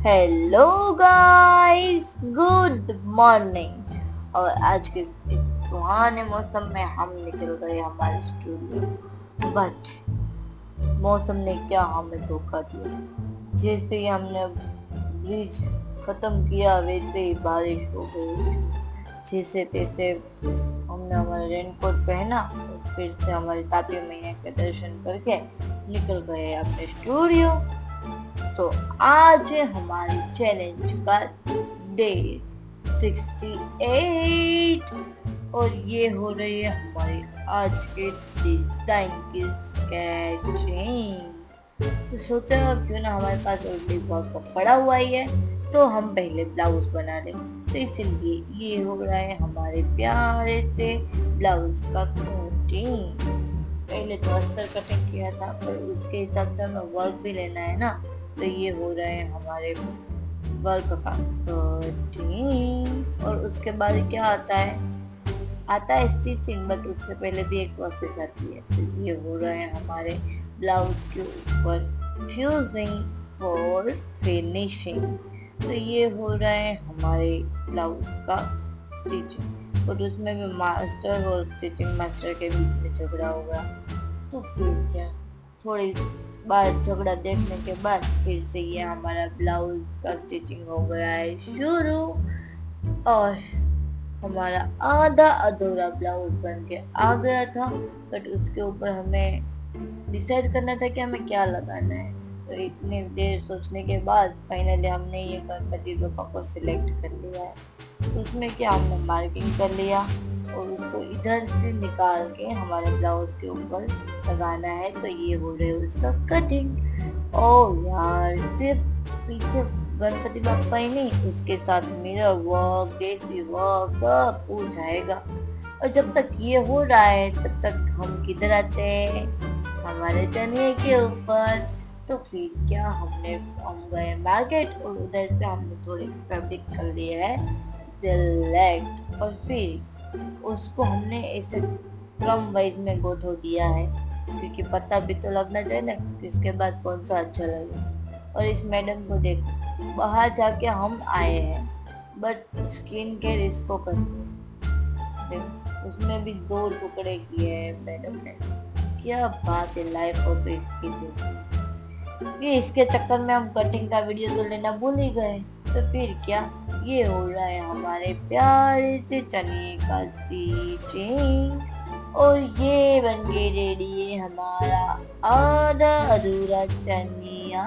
Hello guys, good morning. और आज के इस सुहाने मौसम में हम निकल गए हमारे स्टूडियो, बट मौसम ने क्या हमें धोखा दिया। जैसे ही हमने ब्रिज खत्म किया वैसे ही बारिश हो गई। जैसे तैसे हमने हमारा रेनकोट पहना और फिर से हमारी तापी मैया के दर्शन करके निकल गए अपने स्टूडियो। तो आज है हमारी चैलेंज का डे 68 और ये हो रही है हमारी आज के डिजाइन की स्केचिंग। तो सोचा क्यों ना हमारे पास ऑलरेडी बहुत पड़ा हुआ ही है तो हम पहले ब्लाउज बना लें। तो इसीलिए ये हो रहा है हमारे प्यारे से ब्लाउज का कटिंग। पहले तो अस्तर कटिंग किया था पर उसके हिसाब से हमें वर्क भी लेना है ना, तो ये हो रहे हैं हमारे वर्क का कटिंग। और उसके बाद क्या आता है स्टिचिंग, बट उससे पहले भी एक प्रोसेस आती है। तो ये हो रहे हैं हमारे ब्लाउज के ऊपर फ्यूजिंग फॉर फिनिशिंग। तो ये हो रहा है हमारे ब्लाउज का स्टिचिंग, और उसमें भी मास्टर और स्टिचिंग मास्टर के बीच में झगड़ा होगा। तो फिर क्या, थोड़ी बार झगड़ा देखने के बाद फिर से ये हमारा ब्लाउज का स्टिचिंग हो गया है शुरू। और हमारा आधा अधूरा ब्लाउज बन के आ गया था, बट उसके ऊपर हमें डिसाइड करना था कि हमें क्या लगाना है। तो इतनी देर सोचने के बाद फाइनली हमने ये गणपति बप्पा को सिलेक्ट कर लिया है। उसमें क्या हमने मार्किंग कर लिया और उसको इधर से निकाल के हमारे ब्लाउज के ऊपर लगाना है। तो ये हो रही है उसका कटिंग। ओ यार, सिर्फ पीछे गणपति बप्पा ही नहीं, उसके साथ मिरर वर्क, देसी वर्क सब हो जाएगा। और जब तक ये हो रहा है तब तक हम किधर आते हैं, हमारे चनिए के ऊपर। तो फिर क्या, हम गए मार्केट और उधर से हमने थोड़ी फैब्रिक कर लिया है सिलेक्ट, और फिर उसको हमने ऐसे क्रम वाइज में गोठो दिया है, क्योंकि पता भी तो लगना चाहिए ना किसके बाद कौन सा अच्छा लगे। और इस मैडम को देखो, बाहर जाके हम आए हैं बट स्किन केयर इसको करते हैं। उसमें भी 2 टुकड़े किए हैं मैडम ने। क्या बात है, लाइफ हो तो इसकी जैसी। ये इसके चक्कर में हम कटिंग का वीडियो तो लेना भूल ही गए। तो फिर क्या, ये हो रहा है हमारे प्यारे से चनिए का स्टिचिंग, और ये बन के रेडी है हमारा आधा अधूरा चनिया,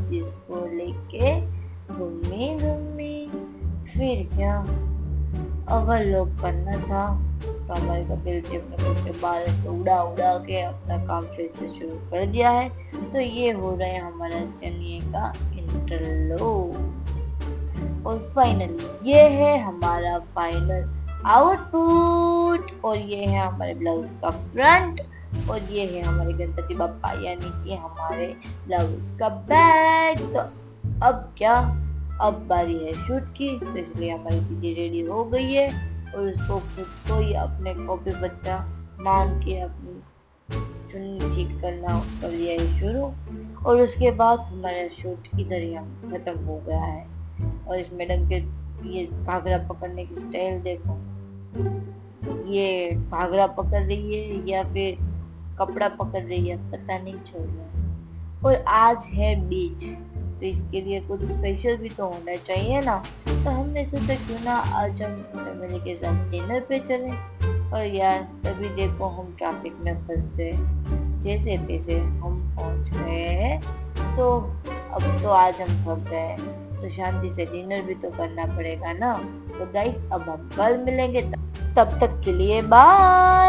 जिसको लेके घूमी। फिर क्या, अगर लोग करना था तो हमारे कपिल जी अपने खुद के बाल को उड़ा के अपना काम फिर से शुरू कर दिया है। तो ये हो रहा है हमारा चनिए का इंटरलॉक। और फाइनली ये है हमारा फाइनल आउटपुट, और ये है हमारे ब्लाउज का फ्रंट, और ये है हमारे गणपति बप्पा यानी कि हमारे ब्लाउज का बैक। तो अब क्या, अब बारी है शूट की। तो इसलिए हमारी दीदी रेडी हो गई है और उसको खुद को ही अपने कॉपी बच्चा मान के अपनी चुन्नी ठीक करना कर लिया है शुरू। और उसके बाद हमारा शूट इधर ही खत्म हो गया है। और इस मैडम के ये घाघरा पकड़ने की स्टाइल देखो, ये घाघरा पकड़ रही है या फिर कपड़ा पकड़ रही है पता नहीं चल रहा है। और आज है बीच, तो इसके लिए कुछ स्पेशल भी तो होना चाहिए ना। तो हमने सोचा क्यों ना आज हम फैमिली के साथ डिनर पे चले। और यार तभी देखो हम ट्रैफिक में फंस गए। जैसे तैसे हम पहुंच गए। तो अब तो आज हम थक गए, तो शांति से डिनर भी तो करना पड़ेगा ना। तो गाइस, अब हम कल मिलेंगे, तब तक के लिए बाय।